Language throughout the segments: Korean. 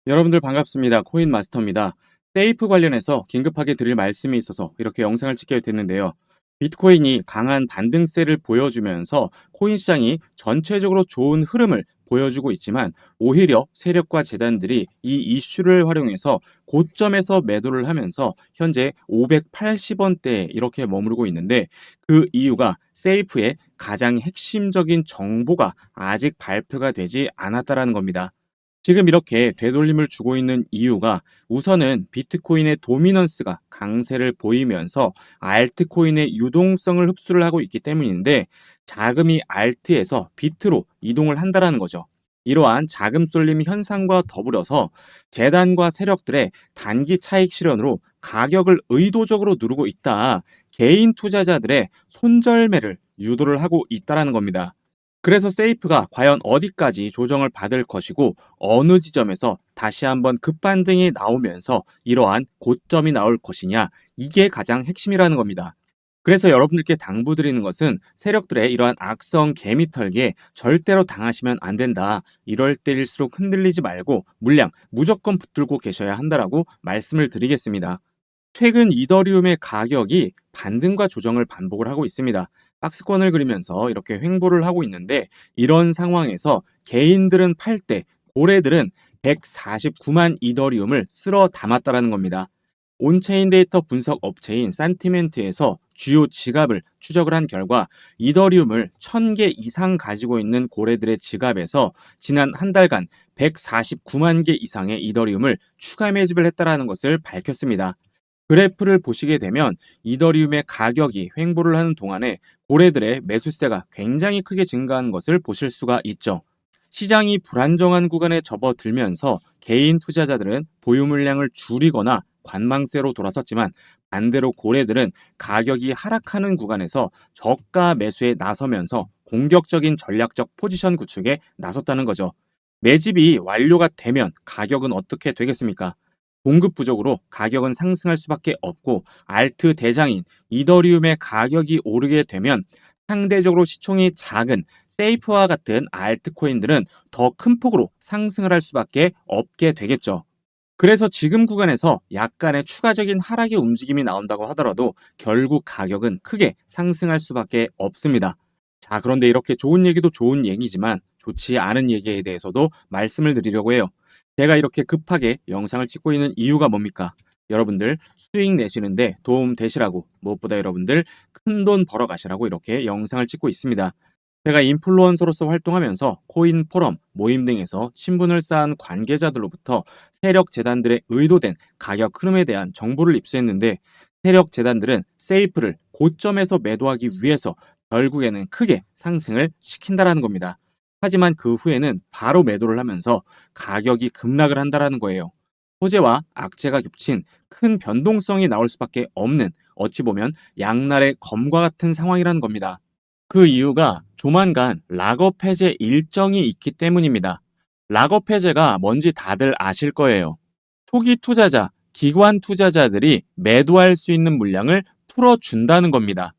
여러분들 반갑습니다. 코인 마스터입니다. 세이프 관련해서 긴급하게 드릴 말씀이 있어서 이렇게 영상을 찍게 됐는데요. 비트코인이 강한 반등세를 보여주면서 코인 시장이 전체적으로 좋은 흐름을 보여주고 있지만 오히려 세력과 재단들이 이 이슈를 활용해서 고점에서 매도를 하면서 현재 580원대에 이렇게 머무르고 있는데 그 이유가 세이프의 가장 핵심적인 정보가 아직 발표가 되지 않았다라는 겁니다. 지금 이렇게 되돌림을 주고 있는 이유가 우선은 비트코인의 도미넌스가 강세를 보이면서 알트코인의 유동성을 흡수를 하고 있기 때문인데 자금이 알트에서 비트로 이동을 한다라는 거죠. 이러한 자금 쏠림 현상과 더불어서 재단과 세력들의 단기 차익 실현으로 가격을 의도적으로 누르고 있다. 개인 투자자들의 손절매를 유도를 하고 있다라는 겁니다. 그래서 세이프가 과연 어디까지 조정을 받을 것이고 어느 지점에서 다시 한번 급반등이 나오면서 이러한 고점이 나올 것이냐, 이게 가장 핵심이라는 겁니다. 그래서 여러분들께 당부드리는 것은 세력들의 이러한 악성 개미털기에 절대로 당하시면 안 된다. 이럴 때일수록 흔들리지 말고 물량 무조건 붙들고 계셔야 한다라고 말씀을 드리겠습니다. 최근 이더리움의 가격이 반등과 조정을 반복을 하고 있습니다. 박스권을 그리면서 이렇게 횡보를 하고 있는데 이런 상황에서 개인들은 팔 때 고래들은 149만 이더리움을 쓸어 담았다라는 겁니다. 온체인 데이터 분석 업체인 산티멘트에서 주요 지갑을 추적을 한 결과 이더리움을 1000개 이상 가지고 있는 고래들의 지갑에서 지난 한 달간 149만 개 이상의 이더리움을 추가 매집을 했다라는 것을 밝혔습니다. 그래프를 보시게 되면 이더리움의 가격이 횡보를 하는 동안에 고래들의 매수세가 굉장히 크게 증가한 것을 보실 수가 있죠. 시장이 불안정한 구간에 접어들면서 개인 투자자들은 보유 물량을 줄이거나 관망세로 돌아섰지만 반대로 고래들은 가격이 하락하는 구간에서 저가 매수에 나서면서 공격적인 전략적 포지션 구축에 나섰다는 거죠. 매집이 완료가 되면 가격은 어떻게 되겠습니까? 공급 부족으로 가격은 상승할 수밖에 없고 알트 대장인 이더리움의 가격이 오르게 되면 상대적으로 시총이 작은 세이프와 같은 알트코인들은 더 큰 폭으로 상승을 할 수밖에 없게 되겠죠. 그래서 지금 구간에서 약간의 추가적인 하락의 움직임이 나온다고 하더라도 결국 가격은 크게 상승할 수밖에 없습니다. 자, 그런데 이렇게 좋은 얘기도 좋은 얘기지만 좋지 않은 얘기에 대해서도 말씀을 드리려고 해요. 제가 이렇게 급하게 영상을 찍고 있는 이유가 뭡니까? 여러분들 수익 내시는데 도움 되시라고, 무엇보다 여러분들 큰 돈 벌어 가시라고 이렇게 영상을 찍고 있습니다. 제가 인플루언서로서 활동하면서 코인 포럼, 모임 등에서 친분을 쌓은 관계자들로부터 세력 재단들의 의도된 가격 흐름에 대한 정보를 입수했는데 세력 재단들은 세이프를 고점에서 매도하기 위해서 결국에는 크게 상승을 시킨다라는 겁니다. 하지만 그 후에는 바로 매도를 하면서 가격이 급락을 한다라는 거예요. 호재와 악재가 겹친 큰 변동성이 나올 수밖에 없는 어찌 보면 양날의 검과 같은 상황이라는 겁니다. 그 이유가 조만간 락업 해제 일정이 있기 때문입니다. 락업 해제가 뭔지 다들 아실 거예요. 초기 투자자, 기관 투자자들이 매도할 수 있는 물량을 풀어준다는 겁니다.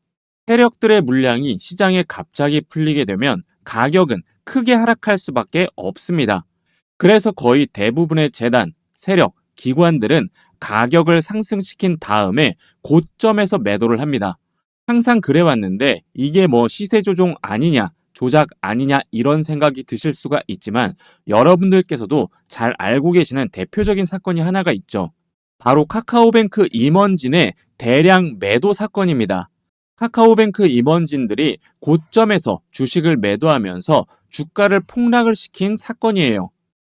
세력들의 물량이 시장에 갑자기 풀리게 되면 가격은 크게 하락할 수밖에 없습니다. 그래서 거의 대부분의 재단, 세력, 기관들은 가격을 상승시킨 다음에 고점에서 매도를 합니다. 항상 그래왔는데 이게 뭐 시세 조종 아니냐, 조작 아니냐 이런 생각이 드실 수가 있지만 여러분들께서도 잘 알고 계시는 대표적인 사건이 하나가 있죠. 바로 카카오뱅크 임원진의 대량 매도 사건입니다. 카카오뱅크 임원진들이 고점에서 주식을 매도하면서 주가를 폭락을 시킨 사건이에요.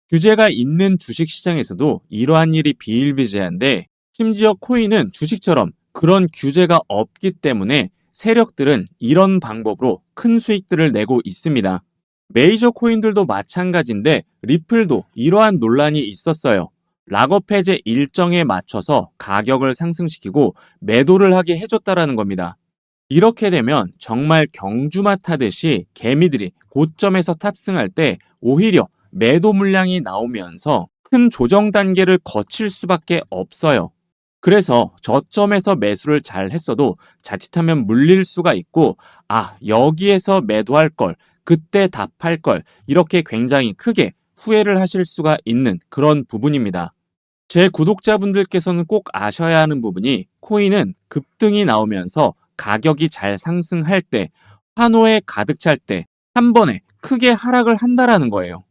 규제가 있는 주식시장에서도 이러한 일이 비일비재한데 심지어 코인은 주식처럼 그런 규제가 없기 때문에 세력들은 이런 방법으로 큰 수익들을 내고 있습니다. 메이저 코인들도 마찬가지인데 리플도 이러한 논란이 있었어요. 락업 해제 일정에 맞춰서 가격을 상승시키고 매도를 하게 해줬다라는 겁니다. 이렇게 되면 정말 경주마 타듯이 개미들이 고점에서 탑승할 때 오히려 매도 물량이 나오면서 큰 조정 단계를 거칠 수밖에 없어요. 그래서 저점에서 매수를 잘 했어도 자칫하면 물릴 수가 있고, 아, 여기에서 매도할 걸, 그때 답할 걸, 이렇게 굉장히 크게 후회를 하실 수가 있는 그런 부분입니다. 제 구독자분들께서는 꼭 아셔야 하는 부분이 코인은 급등이 나오면서 가격이 잘 상승할 때, 환호에 가득 찰 때 한 번에 크게 하락을 한다라는 거예요.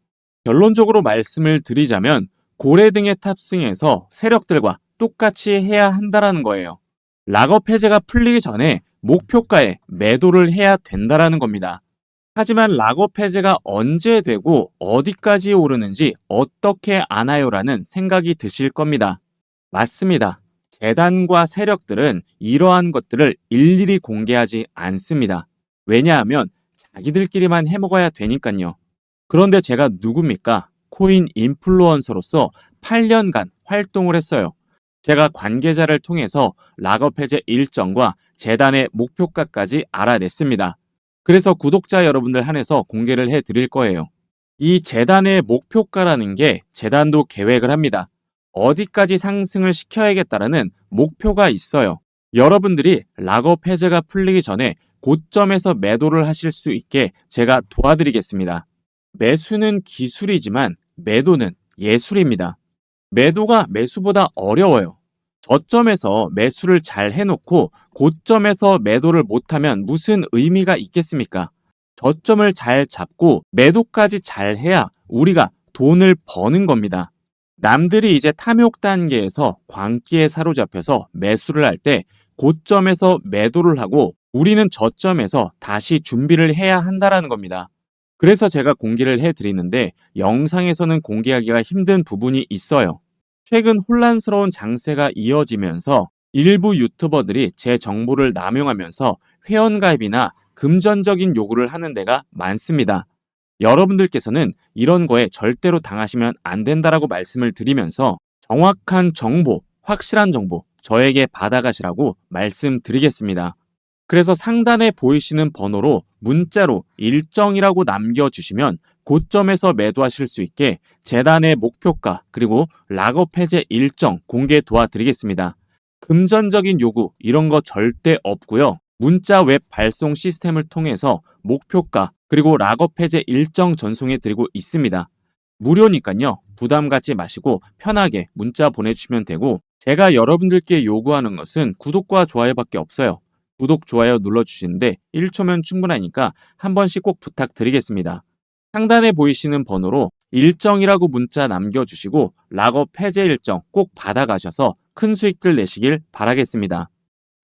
결론적으로 말씀을 드리자면 고래등에 탑승해서 세력들과 똑같이 해야 한다라는 거예요. 락업 해제가 풀리기 전에 목표가에 매도를 해야 된다라는 겁니다. 하지만 락업 해제가 언제 되고 어디까지 오르는지 어떻게 아나요라는 생각이 드실 겁니다. 맞습니다. 재단과 세력들은 이러한 것들을 일일이 공개하지 않습니다. 왜냐하면 자기들끼리만 해먹어야 되니까요. 그런데 제가 누굽니까? 코인 인플루언서로서 8년간 활동을 했어요. 제가 관계자를 통해서 락업 해제 일정과 재단의 목표가까지 알아냈습니다. 그래서 구독자 여러분들 한해서 공개를 해드릴 거예요. 이 재단의 목표가라는 게 재단도 계획을 합니다. 어디까지 상승을 시켜야겠다라는 목표가 있어요. 여러분들이 락업 해제가 풀리기 전에 고점에서 매도를 하실 수 있게 제가 도와드리겠습니다. 매수는 기술이지만 매도는 예술입니다. 매도가 매수보다 어려워요. 저점에서 매수를 잘 해놓고 고점에서 매도를 못하면 무슨 의미가 있겠습니까? 저점을 잘 잡고 매도까지 잘 해야 우리가 돈을 버는 겁니다. 남들이 이제 탐욕 단계에서 광기에 사로잡혀서 매수를 할 때 고점에서 매도를 하고 우리는 저점에서 다시 준비를 해야 한다라는 겁니다. 그래서 제가 공개를 해드리는데 영상에서는 공개하기가 힘든 부분이 있어요. 최근 혼란스러운 장세가 이어지면서 일부 유튜버들이 제 정보를 남용하면서 회원가입이나 금전적인 요구를 하는 데가 많습니다. 여러분들께서는 이런 거에 절대로 당하시면 안 된다라고 말씀을 드리면서 정확한 정보, 확실한 정보 저에게 받아가시라고 말씀드리겠습니다. 그래서 상단에 보이시는 번호로 문자로 일정이라고 남겨주시면 고점에서 매도하실 수 있게 재단의 목표가 그리고 락업 해제 일정 공개 도와드리겠습니다. 금전적인 요구 이런 거 절대 없고요. 문자 웹 발송 시스템을 통해서 목표가 그리고 락업 해제 일정 전송해 드리고 있습니다. 무료니까요. 부담 갖지 마시고 편하게 문자 보내주시면 되고 제가 여러분들께 요구하는 것은 구독과 좋아요밖에 없어요. 구독, 좋아요 눌러주시는데 1초면 충분하니까 한 번씩 꼭 부탁드리겠습니다. 상단에 보이시는 번호로 일정이라고 문자 남겨주시고 락업 해제 일정 꼭 받아가셔서 큰 수익들 내시길 바라겠습니다.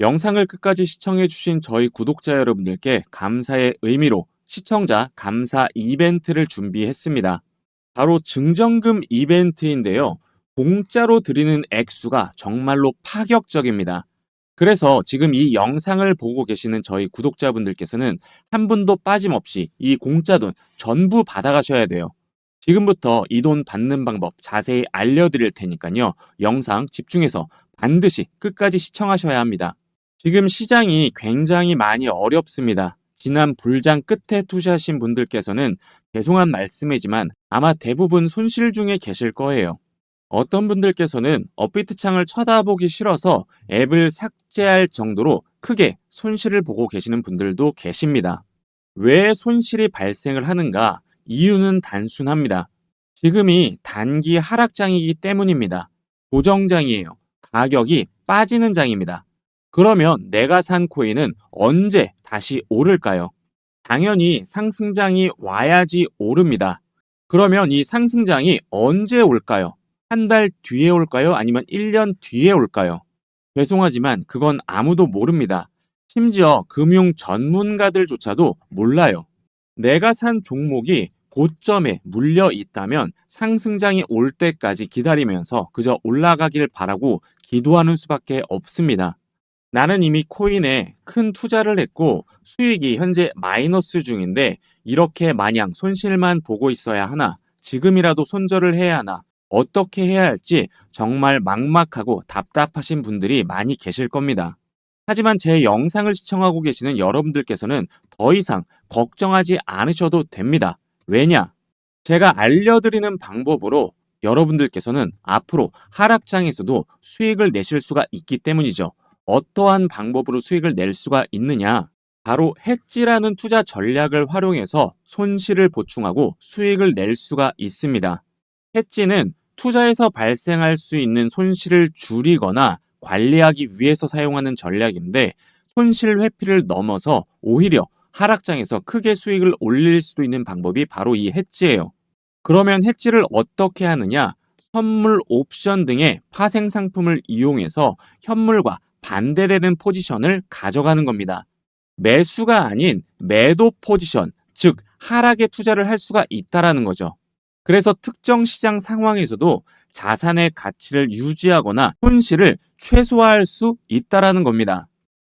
영상을 끝까지 시청해주신 저희 구독자 여러분들께 감사의 의미로 시청자 감사 이벤트를 준비했습니다. 바로 증정금 이벤트인데요. 공짜로 드리는 액수가 정말로 파격적입니다. 그래서 지금 이 영상을 보고 계시는 저희 구독자분들께서는 한 분도 빠짐없이 이 공짜 돈 전부 받아가셔야 돼요. 지금부터 이 돈 받는 방법 자세히 알려드릴 테니까요. 영상 집중해서 반드시 끝까지 시청하셔야 합니다. 지금 시장이 굉장히 많이 어렵습니다. 지난 불장 끝에 투자하신 분들께서는 죄송한 말씀이지만 아마 대부분 손실 중에 계실 거예요. 어떤 분들께서는 업비트 창을 쳐다보기 싫어서 앱을 삭제할 정도로 크게 손실을 보고 계시는 분들도 계십니다. 왜 손실이 발생을 하는가? 이유는 단순합니다. 지금이 단기 하락장이기 때문입니다. 고정장이에요. 가격이 빠지는 장입니다. 그러면 내가 산 코인은 언제 다시 오를까요? 당연히 상승장이 와야지 오릅니다. 그러면 이 상승장이 언제 올까요? 한 달 뒤에 올까요? 아니면 1년 뒤에 올까요? 죄송하지만 그건 아무도 모릅니다. 심지어 금융 전문가들조차도 몰라요. 내가 산 종목이 고점에 물려 있다면 상승장이 올 때까지 기다리면서 그저 올라가길 바라고 기도하는 수밖에 없습니다. 나는 이미 코인에 큰 투자를 했고 수익이 현재 마이너스 중인데 이렇게 마냥 손실만 보고 있어야 하나? 지금이라도 손절을 해야 하나? 어떻게 해야 할지 정말 막막하고 답답하신 분들이 많이 계실 겁니다. 하지만 제 영상을 시청하고 계시는 여러분들께서는 더 이상 걱정하지 않으셔도 됩니다. 왜냐? 제가 알려드리는 방법으로 여러분들께서는 앞으로 하락장에서도 수익을 내실 수가 있기 때문이죠. 어떠한 방법으로 수익을 낼 수가 있느냐? 바로 해지라는 투자 전략을 활용해서 손실을 보충하고 수익을 낼 수가 있습니다. 해지는 투자에서 발생할 수 있는 손실을 줄이거나 관리하기 위해서 사용하는 전략인데 손실 회피를 넘어서 오히려 하락장에서 크게 수익을 올릴 수도 있는 방법이 바로 이 해지예요. 그러면 해지를 어떻게 하느냐? 선물 옵션 등의 파생 상품을 이용해서 현물과 반대되는 포지션을 가져가는 겁니다. 매수가 아닌 매도 포지션, 즉 하락에 투자를 할 수가 있다라는 거죠. 그래서 특정 시장 상황에서도 자산의 가치를 유지하거나 손실을 최소화할 수 있다라는 겁니다.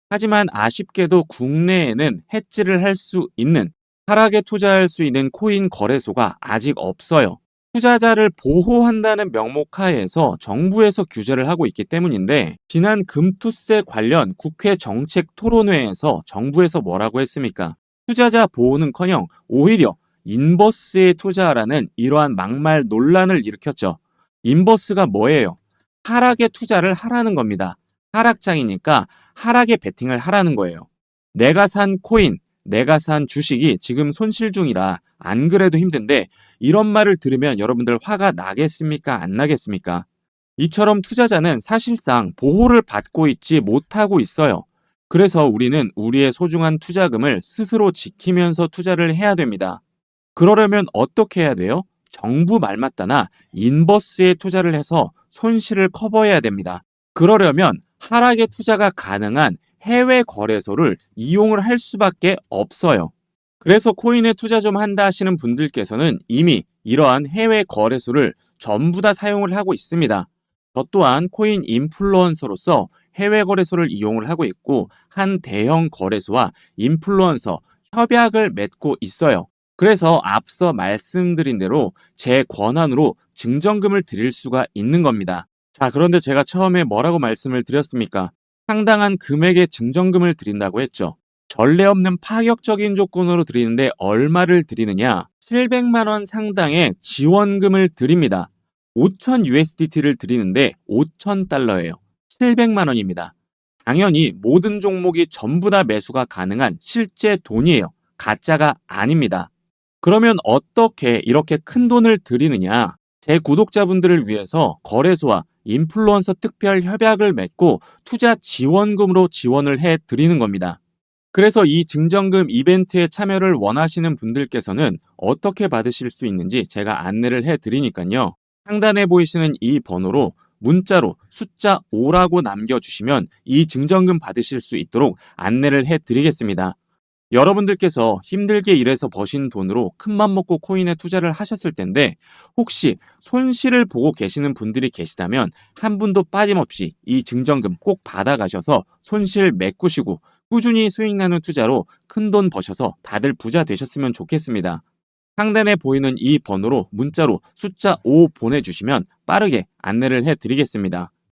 하지만 아쉽게도 국내에는 해지를 할 수 있는 하락에 투자할 수 있는 코인 거래소가 아직 없어요. 투자자를 보호한다는 명목 하에서 정부에서 규제를 하고 있기 때문인데 지난 금투세 관련 국회 정책 토론회에서 정부에서 뭐라고 했습니까? 투자자 보호는커녕 오히려 인버스에 투자하라는 이러한 막말 논란을 일으켰죠. 인버스가 뭐예요? 하락에 투자를 하라는 겁니다. 하락장이니까 하락에 베팅을 하라는 거예요. 내가 산 코인, 내가 산 주식이 지금 손실 중이라 안 그래도 힘든데 이런 말을 들으면 여러분들 화가 나겠습니까? 안 나겠습니까? 이처럼 투자자는 사실상 보호를 받고 있지 못하고 있어요. 그래서 우리는 우리의 소중한 투자금을 스스로 지키면서 투자를 해야 됩니다. 그러려면 어떻게 해야 돼요? 정부 말 맞다나 인버스에 투자를 해서 손실을 커버해야 됩니다. 그러려면 하락에 투자가 가능한 해외 거래소를 이용을 할 수밖에 없어요. 그래서 코인에 투자 좀 한다 하시는 분들께서는 이미 이러한 해외 거래소를 전부 다 사용을 하고 있습니다. 저 또한 코인 인플루언서로서 해외 거래소를 이용을 하고 있고 한 대형 거래소와 인플루언서 협약을 맺고 있어요. 그래서 앞서 말씀드린 대로 제 권한으로 증정금을 드릴 수가 있는 겁니다. 자, 그런데 제가 처음에 뭐라고 말씀을 드렸습니까? 상당한 금액의 증정금을 드린다고 했죠. 전례 없는 파격적인 조건으로 드리는데 얼마를 드리느냐? 700만 원 상당의 지원금을 드립니다. 5,000 USDT를 드리는데 5,000달러예요. 700만 원입니다. 당연히 모든 종목이 전부 다 매수가 가능한 실제 돈이에요. 가짜가 아닙니다. 그러면 어떻게 이렇게 큰 돈을 드리느냐? 제 구독자분들을 위해서 거래소와 인플루언서 특별 협약을 맺고 투자 지원금으로 지원을 해 드리는 겁니다. 그래서 이 증정금 이벤트에 참여를 원하시는 분들께서는 어떻게 받으실 수 있는지 제가 안내를 해 드리니까요. 상단에 보이시는 이 번호로 문자로 숫자 5라고 남겨주시면 이 증정금 받으실 수 있도록 안내를 해 드리겠습니다. 여러분들께서 힘들게 일해서 버신 돈으로 큰맘 먹고 코인에 투자를 하셨을 텐데 혹시 손실을 보고 계시는 분들이 계시다면 한 분도 빠짐없이 이 증정금 꼭 받아가셔서 손실 메꾸시고 꾸준히 수익 나는 투자로 큰돈 버셔서 다들 부자 되셨으면 좋겠습니다. 상단에 보이는 이 번호로 문자로 숫자 5 보내주시면 빠르게 안내를 해드리겠습니다.